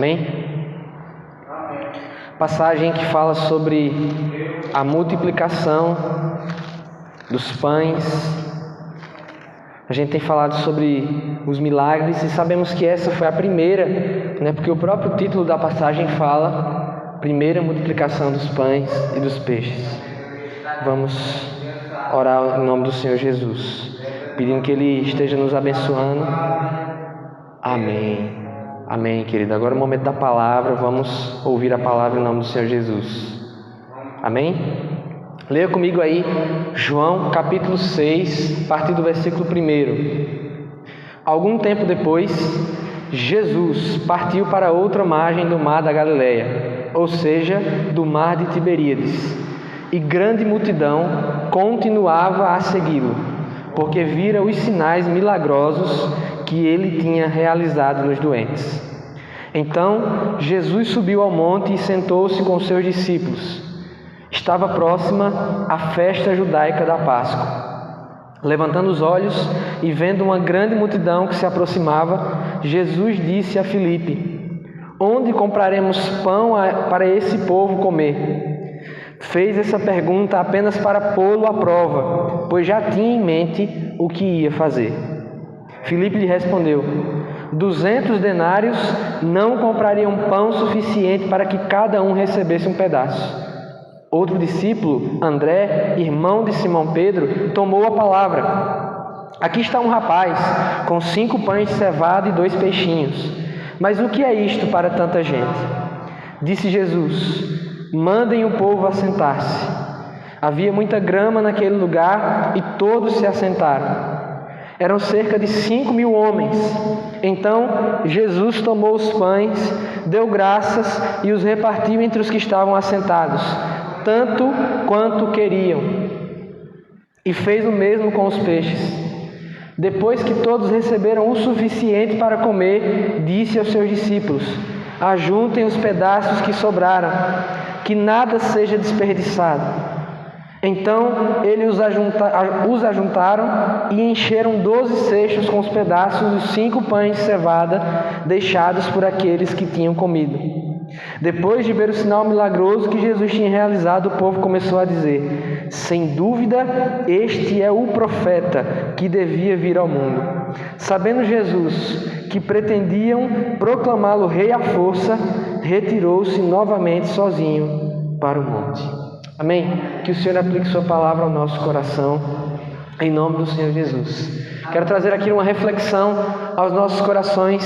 Amém? Passagem que fala sobre a multiplicação dos pães. A gente tem falado sobre os milagres e sabemos que essa foi a primeira, né? Porque o próprio título da passagem fala primeira multiplicação dos pães e dos peixes. Vamos orar em nome do Senhor Jesus, pedindo que Ele esteja nos abençoando. Amém. Amém, querido. Agora é o momento da palavra. Vamos ouvir a palavra em nome do Senhor Jesus. Amém? Leia comigo aí João capítulo 6, a partir do versículo 1. Algum tempo depois, Jesus partiu para outra margem do mar da Galileia, ou seja, do mar de Tiberíades, e grande multidão continuava a segui-lo, porque vira os sinais milagrosos que ele tinha realizado nos doentes. Então, Jesus subiu ao monte e sentou-se com seus discípulos. Estava próxima a festa judaica da Páscoa. Levantando os olhos e vendo uma grande multidão que se aproximava, Jesus disse a Filipe: "Onde compraremos pão para esse povo comer?" Fez essa pergunta apenas para pô-lo à prova, pois já tinha em mente o que ia fazer. Filipe lhe respondeu: 200 denários não comprariam pão suficiente para que cada um recebesse um pedaço. Outro discípulo, André, irmão de Simão Pedro, tomou a palavra. Aqui está um rapaz com 5 pães de cevada e 2 peixinhos. Mas o que é isto para tanta gente? Disse Jesus: mandem o povo assentar-se. Havia muita grama naquele lugar e todos se assentaram. Eram cerca de 5.000 homens. Então Jesus tomou os pães, deu graças e os repartiu entre os que estavam assentados, tanto quanto queriam, e fez o mesmo com os peixes. Depois que todos receberam o suficiente para comer, disse aos seus discípulos: ajuntem os pedaços que sobraram, que nada seja desperdiçado. Então eles os ajuntaram e encheram 12 cestos com os pedaços dos 5 pães de cevada deixados por aqueles que tinham comido. Depois de ver o sinal milagroso que Jesus tinha realizado, o povo começou a dizer: sem dúvida, este é o profeta que devia vir ao mundo. Sabendo Jesus que pretendiam proclamá-lo rei à força, retirou-se novamente sozinho para o monte. Amém? Que o Senhor aplique sua palavra ao nosso coração, em nome do Senhor Jesus. Quero trazer aqui uma reflexão aos nossos corações,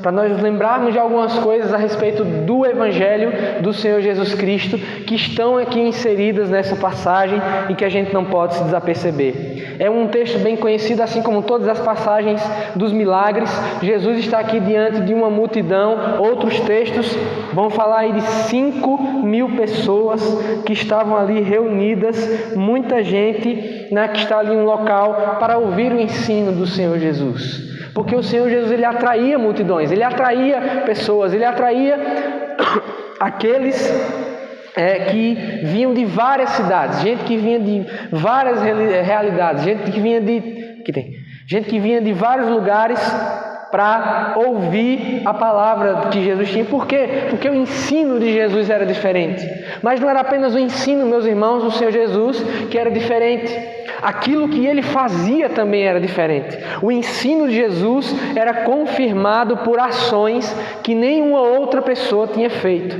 para nós nos lembrarmos de algumas coisas a respeito do Evangelho do Senhor Jesus Cristo, que estão aqui inseridas nessa passagem e que a gente não pode se desaperceber. É um texto bem conhecido, assim como todas as passagens dos milagres. Jesus está aqui diante de uma multidão. Outros textos vão falar aí de 5.000 pessoas que estavam ali reunidas, muita gente, né, que está ali em um local para ouvir o ensino do Senhor Jesus. Porque o Senhor Jesus, ele atraía multidões, ele atraía pessoas, ele atraía aqueles que vinham de várias cidades, gente que vinha de várias realidades, gente que vinha de vários lugares para ouvir a palavra que Jesus tinha. Por quê? Porque o ensino de Jesus era diferente. Mas não era apenas o ensino, meus irmãos, do Senhor Jesus que era diferente. Aquilo que ele fazia também era diferente. O ensino de Jesus era confirmado por ações que nenhuma outra pessoa tinha feito.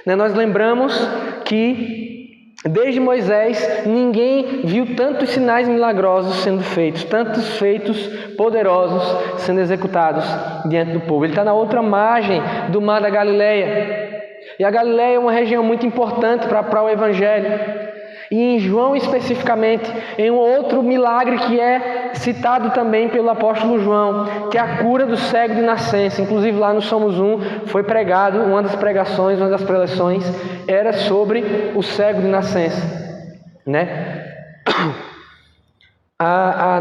Nós lembramos que desde Moisés ninguém viu tantos sinais milagrosos sendo feitos, tantos feitos poderosos sendo executados diante do povo. Ele está na outra margem do mar da Galileia. E a Galileia é uma região muito importante para o Evangelho. E em João especificamente, em um outro milagre que é citado também pelo apóstolo João, que é a cura do cego de nascença. Inclusive lá no Somos Um foi pregado, uma das pregações, uma das preleções era sobre o cego de nascença, né?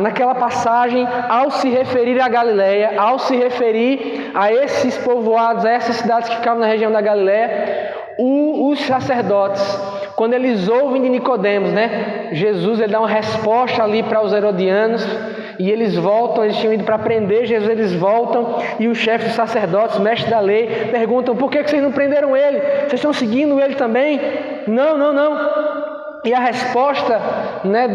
Naquela passagem, ao se referir à Galileia, ao se referir a esses povoados, a essas cidades que ficavam na região da Galileia, os sacerdotes, quando eles ouvem de Nicodemos, né? Jesus ele dá uma resposta ali para os herodianos, e eles voltam, eles tinham ido para prender Jesus, eles voltam, e os chefes dos sacerdotes, mestres da lei, perguntam: por que vocês não prenderam ele? Vocês estão seguindo ele também? Não. E a resposta, né,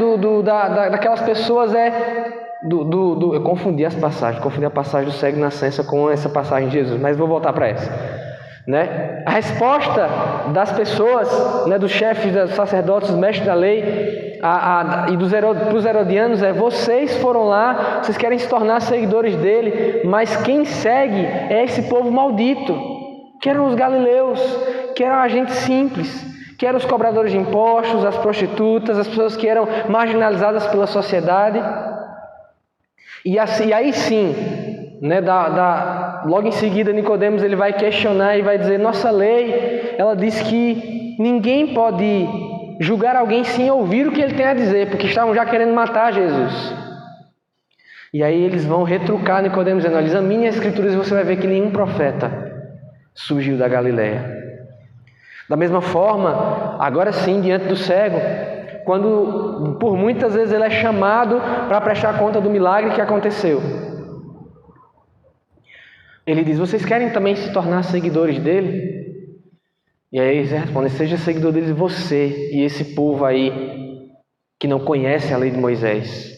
daquelas pessoas eu confundi a passagem do cego de nascença com essa passagem de Jesus, mas vou voltar para essa. Né? A resposta das pessoas, né, dos chefes, dos sacerdotes, dos mestres da lei e dos herodianos é: vocês foram lá, vocês querem se tornar seguidores dele, mas quem segue é esse povo maldito, que eram os galileus, que eram a gente simples, que eram os cobradores de impostos, as prostitutas, as pessoas que eram marginalizadas pela sociedade. E aí sim, né, logo em seguida Nicodemos ele vai questionar e vai dizer: nossa lei, ela diz que ninguém pode julgar alguém sem ouvir o que ele tem a dizer, porque estavam já querendo matar Jesus. E aí eles vão retrucar Nicodemos dizendo: examine as escrituras e você vai ver que nenhum profeta surgiu da Galileia. Da mesma forma, agora sim, diante do cego, quando por muitas vezes ele é chamado para prestar conta do milagre que aconteceu, ele diz: vocês querem também se tornar seguidores dele? E aí eles respondem: seja seguidor dele você e esse povo aí que não conhece a lei de Moisés.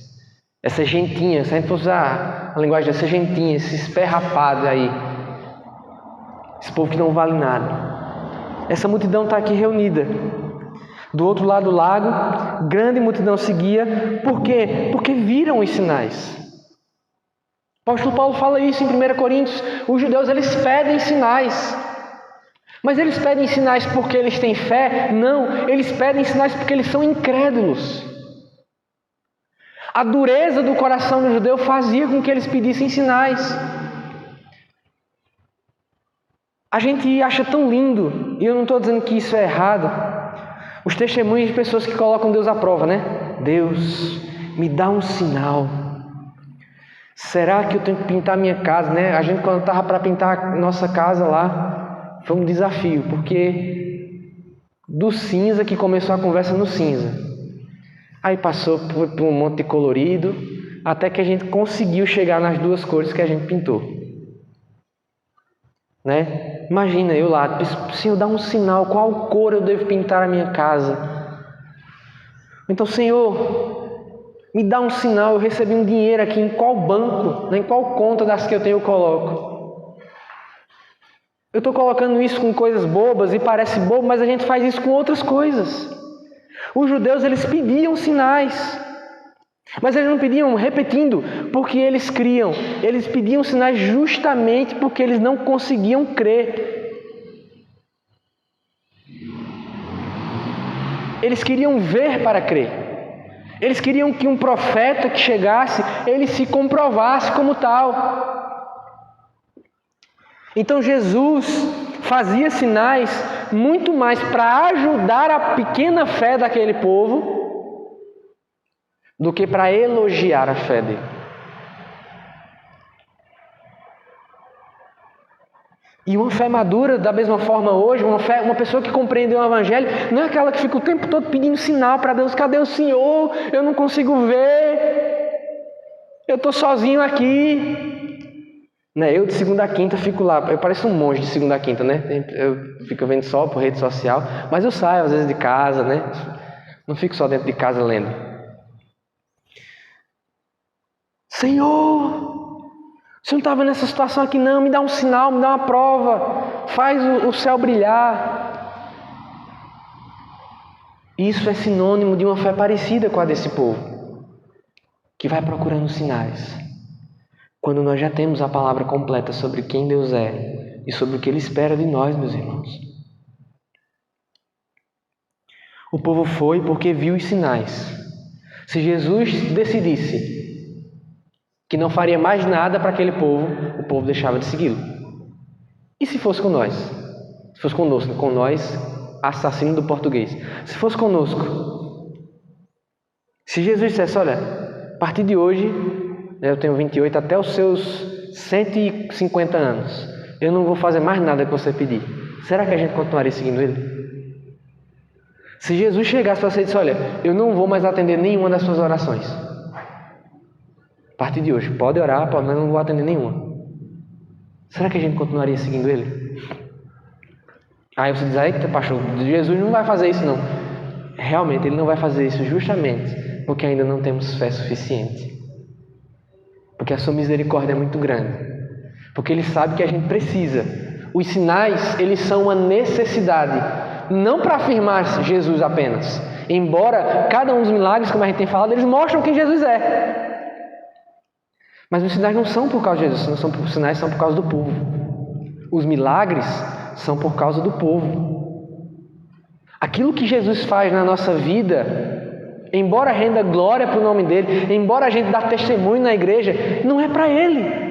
Essa gentinha, se a gente fosse usar a linguagem dessa gentinha, esse esferrapado aí, esse povo que não vale nada. Essa multidão está aqui reunida. Do outro lado do lago, grande multidão seguia. Por quê? Porque viram os sinais. O apóstolo Paulo fala isso em 1 Coríntios. Os judeus, eles pedem sinais. Mas eles pedem sinais porque eles têm fé? Não, eles pedem sinais porque eles são incrédulos. A dureza do coração do judeu fazia com que eles pedissem sinais. A gente acha tão lindo, e eu não estou dizendo que isso é errado, os testemunhos de pessoas que colocam Deus à prova, né? Deus, me dá um sinal. Será que eu tenho que pintar minha casa, né? A gente, quando estava para pintar nossa casa lá, foi um desafio, porque do cinza que começou a conversa no cinza. Aí passou por um monte de colorido, até que a gente conseguiu chegar nas duas cores que a gente pintou. Né? Imagina eu lá: Senhor, dá um sinal, qual cor eu devo pintar a minha casa? Então, Senhor, me dá um sinal, eu recebi um dinheiro aqui, em qual banco, em qual conta das que eu tenho eu coloco? Eu estou colocando isso com coisas bobas e parece bobo, mas a gente faz isso com outras coisas. Os judeus, eles pediam sinais, mas eles não pediam repetindo porque eles criam. Eles pediam sinais justamente porque eles não conseguiam crer. Eles queriam ver para crer. Eles queriam que um profeta que chegasse, ele se comprovasse como tal. Então Jesus fazia sinais muito mais para ajudar a pequena fé daquele povo do que para elogiar a fé dele. E uma fé madura, da mesma forma hoje, uma pessoa que compreendeu o Evangelho, não é aquela que fica o tempo todo pedindo sinal para Deus: cadê o Senhor? Eu não consigo ver, eu estou sozinho aqui. Né? Eu de segunda a quinta fico lá, eu pareço um monge de segunda a quinta, né? Eu fico vendo só por rede social, mas eu saio às vezes de casa, né? Não fico só dentro de casa lendo. Senhor, você não estava nessa situação aqui não, me dá um sinal, me dá uma prova, faz o céu brilhar. Isso é sinônimo de uma fé parecida com a desse povo, que vai procurando sinais. Quando nós já temos a palavra completa sobre quem Deus é e sobre o que Ele espera de nós, meus irmãos. O povo foi porque viu os sinais. Se Jesus decidisse que não faria mais nada para aquele povo, o povo deixava de segui-lo. E se fosse com nós? Se fosse conosco, com nós, assassino do português. Se fosse conosco, se Jesus dissesse: olha, a partir de hoje, eu tenho 28, até os seus 150 anos, eu não vou fazer mais nada que você pedir. Será que a gente continuaria seguindo Ele? Se Jesus chegasse para você e disse: olha, eu não vou mais atender nenhuma das suas orações, A partir de hoje, pode orar, mas não vou atender nenhuma. Será que a gente continuaria seguindo ele? Aí você diz, eita, pastor, Jesus não vai fazer isso não. Realmente, ele não vai fazer isso justamente porque ainda não temos fé suficiente. Porque a sua misericórdia é muito grande. Porque ele sabe que a gente precisa. Os sinais, eles são uma necessidade. Não para afirmar Jesus apenas. Embora cada um dos milagres, como a gente tem falado, eles mostram quem Jesus é. Mas os sinais não são por causa de Jesus, os sinais são por causa do povo. Os milagres são por causa do povo. Aquilo que Jesus faz na nossa vida, embora renda glória para o nome dele, embora a gente dê testemunho na igreja, não é para ele.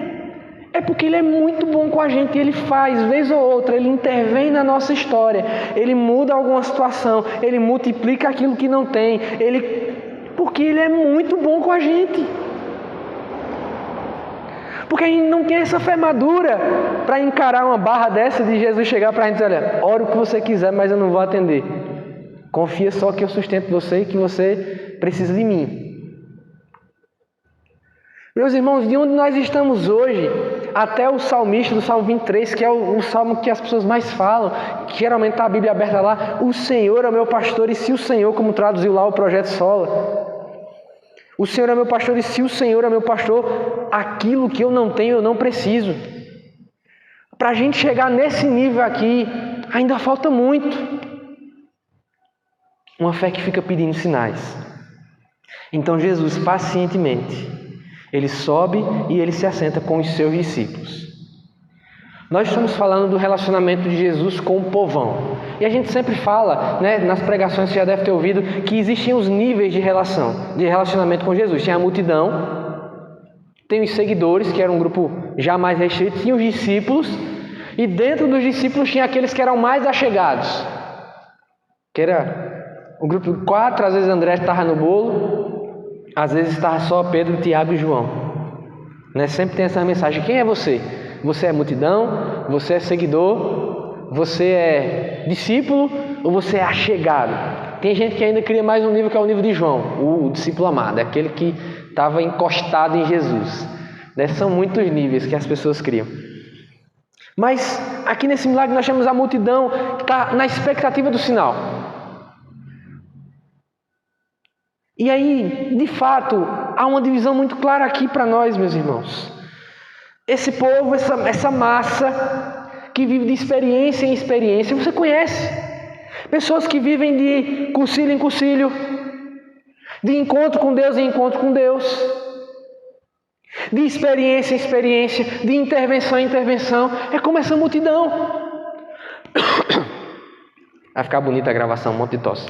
É porque ele é muito bom com a gente e ele faz, vez ou outra, ele intervém na nossa história, ele muda alguma situação, ele multiplica aquilo que não tem, porque ele é muito bom com a gente. Porque a gente não tem essa fé madura para encarar uma barra dessa de Jesus chegar para a gente e dizer, olha, ora o que você quiser, mas eu não vou atender. Confia só que eu sustento você e que você precisa de mim. Meus irmãos, de onde nós estamos hoje, até o salmista do Salmo 23, que é o salmo que as pessoas mais falam, que geralmente está a Bíblia aberta lá, o Senhor é o meu pastor, e se o Senhor, como traduziu lá o Projeto Sola, o Senhor é meu pastor, e se o Senhor é meu pastor, aquilo que eu não tenho, eu não preciso. Para a gente chegar nesse nível aqui, ainda falta muito. Uma fé que fica pedindo sinais. Então Jesus, pacientemente, ele sobe e ele se assenta com os seus discípulos. Nós estamos falando do relacionamento de Jesus com o povão. E a gente sempre fala, né, nas pregações você já deve ter ouvido, que existiam os níveis de relacionamento com Jesus. Tinha a multidão, tem os seguidores, que era um grupo já mais restrito, tinha os discípulos, e dentro dos discípulos tinha aqueles que eram mais achegados, que era o grupo de 4, às vezes André estava no bolo, às vezes estava só Pedro, Tiago e João. Né? Sempre tem essa mensagem, quem é você? Você é multidão? Você é seguidor? Você é discípulo? Ou você é achegado? Tem gente que ainda cria mais um nível, que é o nível de João, o discípulo amado, é aquele que estava encostado em Jesus. Né? São muitos níveis que as pessoas criam. Mas aqui nesse milagre nós temos a multidão que está na expectativa do sinal. E aí, de fato, há uma divisão muito clara aqui para nós, meus irmãos. Esse povo, essa massa que vive de experiência em experiência, você conhece. Pessoas que vivem de concílio em concílio, de encontro com Deus em encontro com Deus, de experiência em experiência, de intervenção em intervenção. É como essa multidão. Vai ficar bonita a gravação, um monte de tosse.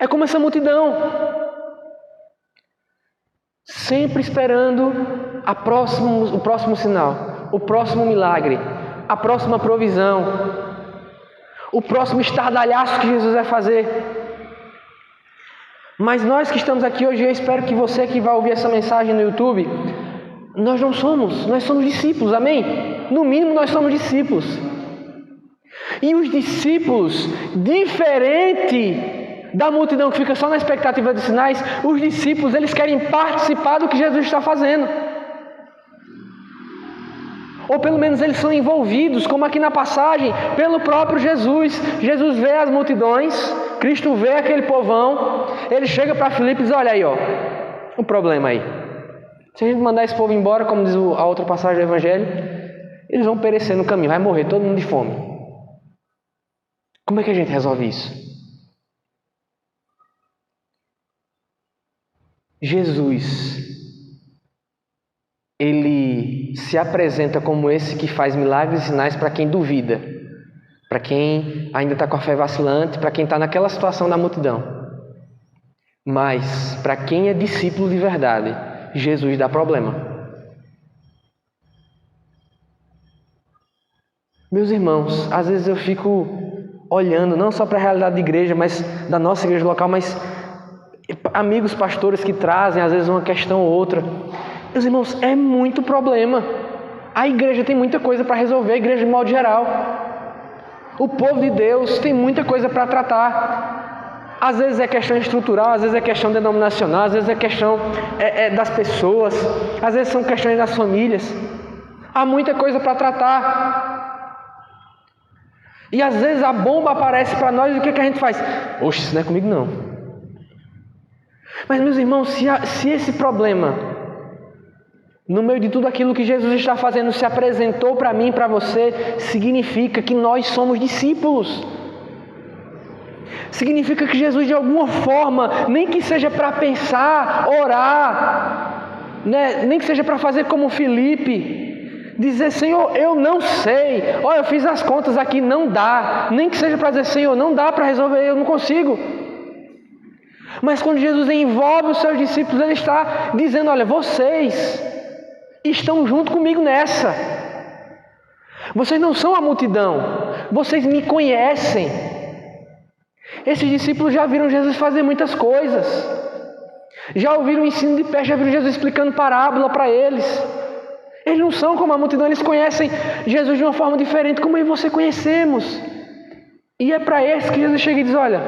É como essa multidão, sempre esperando o próximo sinal, o próximo milagre, a próxima provisão, o próximo estardalhaço que Jesus vai fazer. Mas nós que estamos aqui hoje, eu espero que você que vai ouvir essa mensagem no YouTube, nós somos discípulos, amém? No mínimo nós somos discípulos. E os discípulos, diferente da multidão que fica só na expectativa de sinais, os discípulos, eles querem participar do que Jesus está fazendo. Ou pelo menos eles são envolvidos, como aqui na passagem, pelo próprio Jesus. Jesus vê as multidões, Cristo vê aquele povão, ele chega para Filipe e diz, olha aí, ó, o problema aí. Se a gente mandar esse povo embora, como diz a outra passagem do Evangelho, eles vão perecer no caminho, vai morrer todo mundo de fome. Como é que a gente resolve isso? Jesus, ele se apresenta como esse que faz milagres e sinais para quem duvida, para quem ainda está com a fé vacilante, para quem está naquela situação da multidão. Mas para quem é discípulo de verdade, Jesus dá problema. Meus irmãos, às vezes eu fico olhando, não só para a realidade da igreja, mas da nossa igreja local, mas amigos pastores que trazem às vezes uma questão ou outra. Meus irmãos, é muito problema. A igreja tem muita coisa para resolver, a igreja de modo geral. O povo de Deus tem muita coisa para tratar. Às vezes é questão estrutural, às vezes é questão denominacional, às vezes é questão das pessoas, às vezes são questões das famílias. Há muita coisa para tratar. E às vezes a bomba aparece para nós e o que a gente faz? Oxe, isso não é comigo não. Mas meus irmãos, se esse problema, no meio de tudo aquilo que Jesus está fazendo, se apresentou para mim e para você, significa que nós somos discípulos. Significa que Jesus, de alguma forma, nem que seja para pensar, orar, né? Nem que seja para fazer como Filipe, dizer: Senhor, eu não sei, olha, eu fiz as contas aqui, não dá. Nem que seja para dizer: Senhor, não dá para resolver, eu não consigo. Mas quando Jesus envolve os seus discípulos, Ele está dizendo: olha, vocês estão junto comigo nessa. Vocês não são a multidão, vocês me conhecem. Esses discípulos já viram Jesus fazer muitas coisas, já ouviram o ensino de pé, já viram Jesus explicando parábola para eles. Eles não são como a multidão, eles conhecem Jesus de uma forma diferente, como eu e você conhecemos. E é para esses que Jesus chega e diz: olha,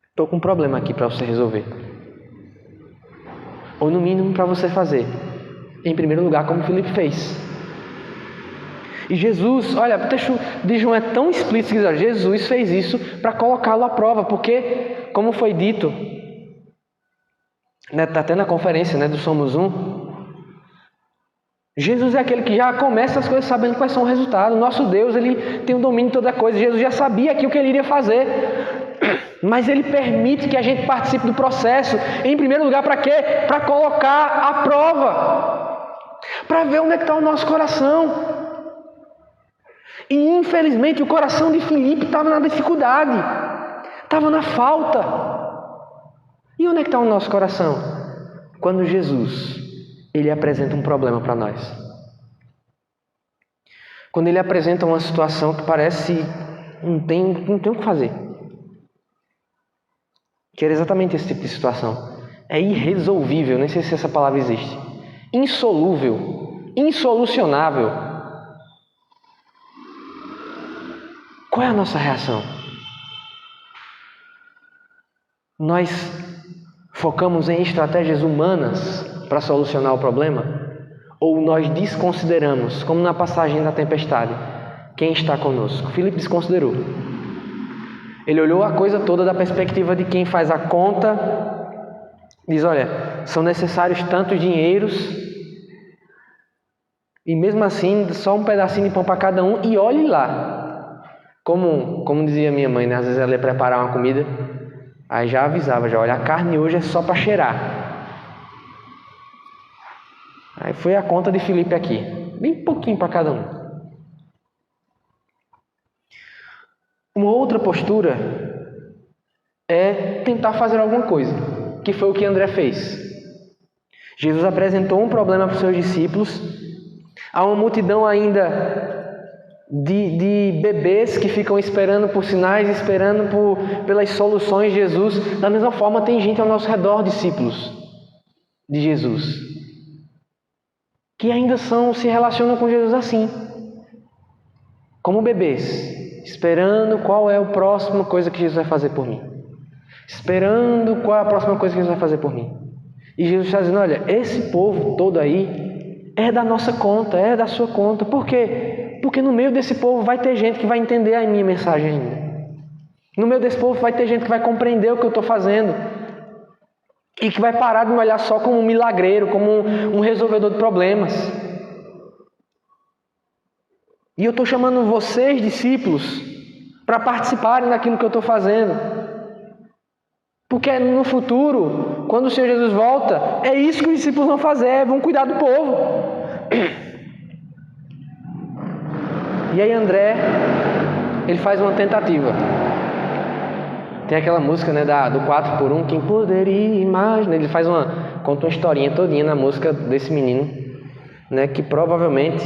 estou com um problema aqui para você resolver, ou no mínimo para você fazer. Em primeiro lugar, como Filipe fez. E Jesus, olha, o texto de João é tão explícito que diz: Jesus fez isso para colocá-lo à prova, porque, como foi dito, né, está até na conferência, né, do Somos Um, Jesus é aquele que já começa as coisas sabendo quais são os resultados. Nosso Deus, Ele tem o domínio de toda coisa. Jesus já sabia aqui o que Ele iria fazer, mas Ele permite que a gente participe do processo. Em primeiro lugar, para quê? Para colocar à prova, para ver onde é que está o nosso coração. E infelizmente o coração de Filipe estava na dificuldade, estava na falta. E onde é que está o nosso coração? Quando Jesus, Ele apresenta um problema para nós. Quando Ele apresenta uma situação que parece não tem o que fazer. Que era exatamente esse tipo de situação. É irresolvível, nem sei se essa palavra existe. Insolúvel, insolucionável. Qual é a nossa reação? Nós focamos em estratégias humanas para solucionar o problema? Ou nós desconsideramos, como na passagem da tempestade, quem está conosco? Filipe desconsiderou. Ele olhou a coisa toda da perspectiva de quem faz a conta, diz: olha, são necessários tantos dinheiros, e mesmo assim, só um pedacinho de pão para cada um, e olhe lá. Como dizia minha mãe, né? Às vezes ela ia preparar uma comida, aí já avisava, olha, a carne hoje é só para cheirar. Aí foi a conta de Filipe aqui, bem pouquinho para cada um. Uma outra postura é tentar fazer alguma coisa, que foi o que André fez. Jesus apresentou um problema para os seus discípulos, há uma multidão ainda de bebês que ficam esperando por sinais, esperando pelas soluções de Jesus. Da mesma forma, tem gente ao nosso redor, discípulos de Jesus, que ainda se relacionam com Jesus assim, como bebês, esperando qual é a próxima coisa que Jesus vai fazer por mim, esperando qual é a próxima coisa que Jesus vai fazer por mim. E Jesus está dizendo: olha, esse povo todo aí é da nossa conta, é da sua conta. Por quê? Porque no meio desse povo vai ter gente que vai entender a minha mensagem ainda. No meio desse povo vai ter gente que vai compreender o que eu estou fazendo. E que vai parar de me olhar só como um milagreiro, como um resolvedor de problemas. E eu estou chamando vocês, discípulos, para participarem daquilo que eu estou fazendo. Porque no futuro, quando o Senhor Jesus volta, é isso que os discípulos vão fazer, vão cuidar do povo. E aí André, ele faz uma tentativa. Tem aquela música, né, do 4x1, quem poderia imaginar? Ele conta uma historinha todinha na música desse menino, né, que provavelmente,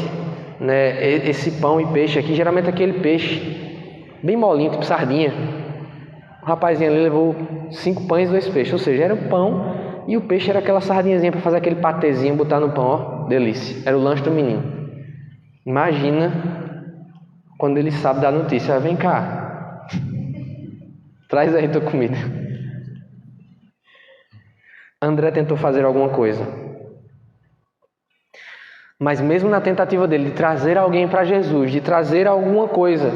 né, esse pão e peixe aqui, geralmente aquele peixe bem molinho, tipo sardinha. O rapazinho ali levou 5 pães e 2 peixes, ou seja, era o pão e o peixe era aquela sardinhazinha para fazer aquele patezinho, botar no pão, ó, delícia. Era o lanche do menino. Imagina quando ele sabe da notícia: vem cá, Traz aí tua comida. André tentou fazer alguma coisa. Mas mesmo na tentativa dele de trazer alguém para Jesus, de trazer alguma coisa,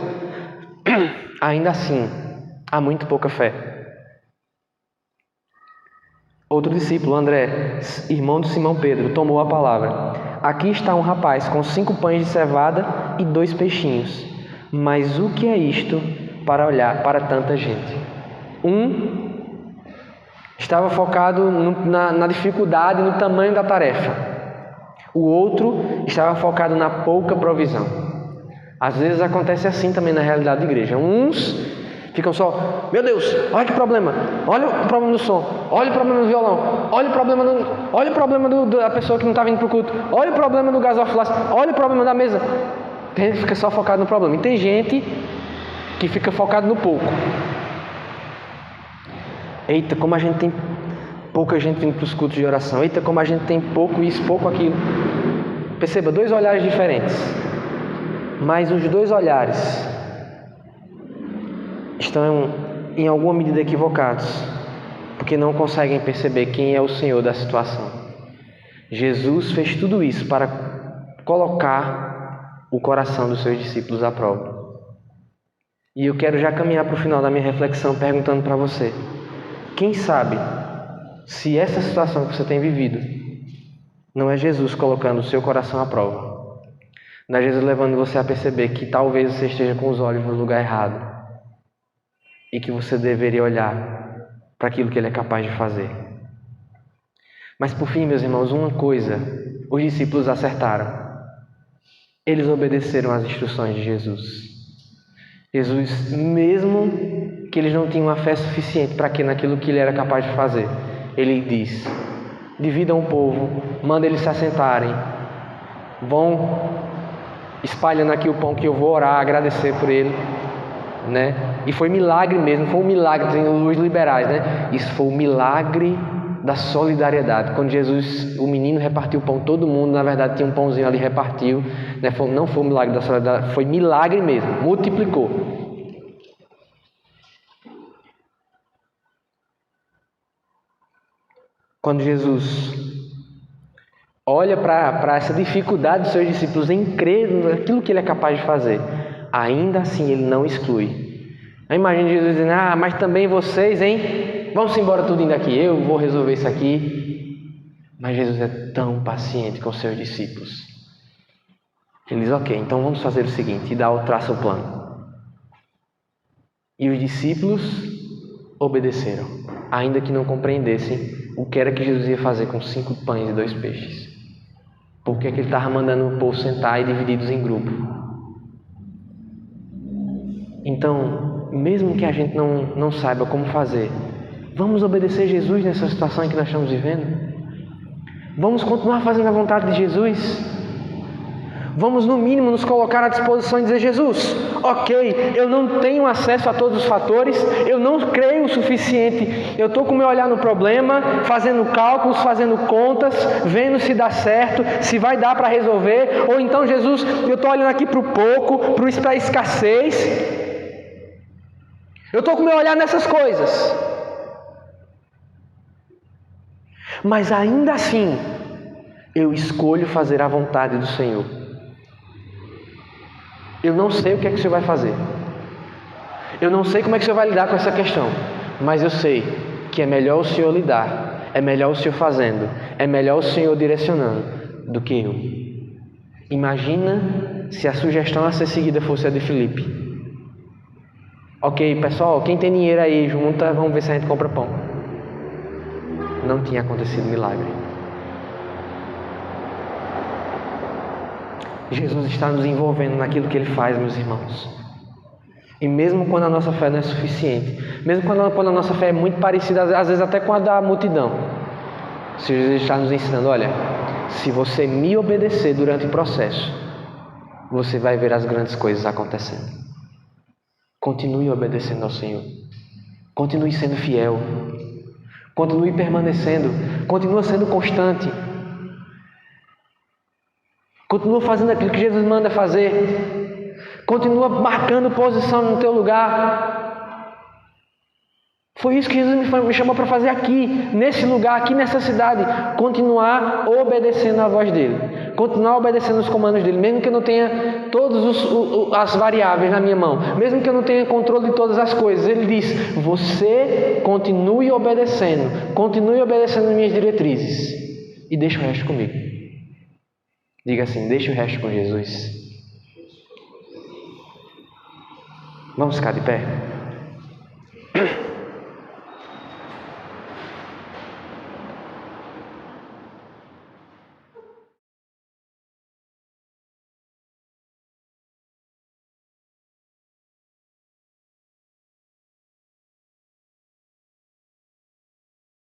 ainda assim, há muito pouca fé. Outro discípulo, André, irmão de Simão Pedro, tomou a palavra. Aqui está um rapaz com 5 pães de cevada e 2 peixinhos. Mas o que é isto para olhar para tanta gente? Um estava focado na dificuldade, no tamanho da tarefa. O outro estava focado na pouca provisão. Às vezes acontece assim também na realidade da igreja. Uns ficam só, meu Deus, olha que problema, olha o problema do som, olha o problema do violão, olha o problema da pessoa que não está vindo para o culto, olha o problema do gasofilaço, olha o problema da mesa. Tem gente que fica só focado no problema. E tem gente que fica focado no pouco. Eita, como a gente tem pouca gente vindo para os cultos de oração. Eita, como a gente tem pouco isso, pouco aquilo. Perceba, 2 olhares diferentes. Mas os 2 olhares estão em alguma medida equivocados, porque não conseguem perceber quem é o Senhor da situação. Jesus fez tudo isso para colocar o coração dos seus discípulos à prova. E eu quero já caminhar para o final da minha reflexão perguntando para você: quem sabe se essa situação que você tem vivido não é Jesus colocando o seu coração à prova? Não é Jesus levando você a perceber que talvez você esteja com os olhos no lugar errado e que você deveria olhar para aquilo que Ele é capaz de fazer. Mas por fim, meus irmãos, uma coisa os discípulos acertaram. Eles obedeceram às instruções de Jesus. Jesus, mesmo que eles não tinham a fé suficiente para que naquilo que Ele era capaz de fazer, Ele diz: dividam o povo, manda eles se assentarem, vão espalhando aqui o pão que eu vou orar, agradecer por ele, né? E foi milagre mesmo, foi um milagre, dizem os liberais, né? Isso foi o milagre da solidariedade. Quando Jesus, o menino repartiu o pão, todo mundo, na verdade, tinha um pãozinho ali, repartiu, né? Não foi o milagre da solidariedade, foi milagre mesmo, multiplicou. Quando Jesus olha para essa dificuldade dos seus discípulos em crer naquilo que Ele é capaz de fazer, ainda assim Ele não exclui. Imagina Jesus dizendo: mas também vocês, hein? Vamos embora tudo indo aqui, eu vou resolver isso aqui. Mas Jesus é tão paciente com os seus discípulos. Ele diz: ok, então vamos fazer o seguinte, e traça o plano. E os discípulos obedeceram, ainda que não compreendessem o que era que Jesus ia fazer com 5 pães e 2 peixes. Por que ele estava mandando o povo sentar e divididos em grupo? Então, mesmo que a gente não saiba como fazer, vamos obedecer Jesus nessa situação em que nós estamos vivendo? Vamos continuar fazendo a vontade de Jesus? Vamos, no mínimo, nos colocar à disposição e dizer: Jesus, ok, eu não tenho acesso a todos os fatores, eu não creio o suficiente, eu estou com o meu olhar no problema, fazendo cálculos, fazendo contas, vendo se dá certo, se vai dar para resolver, ou então, Jesus, eu estou olhando aqui para o pouco, para a escassez, eu estou com o meu olhar nessas coisas. Mas ainda assim, eu escolho fazer a vontade do Senhor. Eu não sei o que é que o Senhor vai fazer. Eu não sei como é que o Senhor vai lidar com essa questão. Mas eu sei que é melhor o Senhor lidar, é melhor o Senhor fazendo, é melhor o Senhor direcionando do que eu. Imagina se a sugestão a ser seguida fosse a de Filipe. Ok, pessoal, quem tem dinheiro aí, junta, vamos ver se a gente compra pão. Não tinha acontecido milagre. Jesus está nos envolvendo naquilo que Ele faz, meus irmãos. E mesmo quando a nossa fé não é suficiente, mesmo quando a nossa fé é muito parecida, às vezes até com a da multidão, Jesus está nos ensinando: olha, se você me obedecer durante o processo, você vai ver as grandes coisas acontecendo. Continue obedecendo ao Senhor. Continue sendo fiel. Continue permanecendo. Continue sendo constante. Continua fazendo aquilo que Jesus manda fazer. Continua marcando posição no teu lugar. Foi isso que Jesus me chamou para fazer aqui, nesse lugar, aqui nessa cidade. Continuar obedecendo à voz dele. Continuar obedecendo os comandos dele. Mesmo que eu não tenha todas as variáveis na minha mão. Mesmo que eu não tenha controle de todas as coisas. Ele diz, você continue obedecendo. Continue obedecendo as minhas diretrizes. E deixa o resto comigo. Diga assim, deixa o resto com Jesus. Vamos ficar de pé?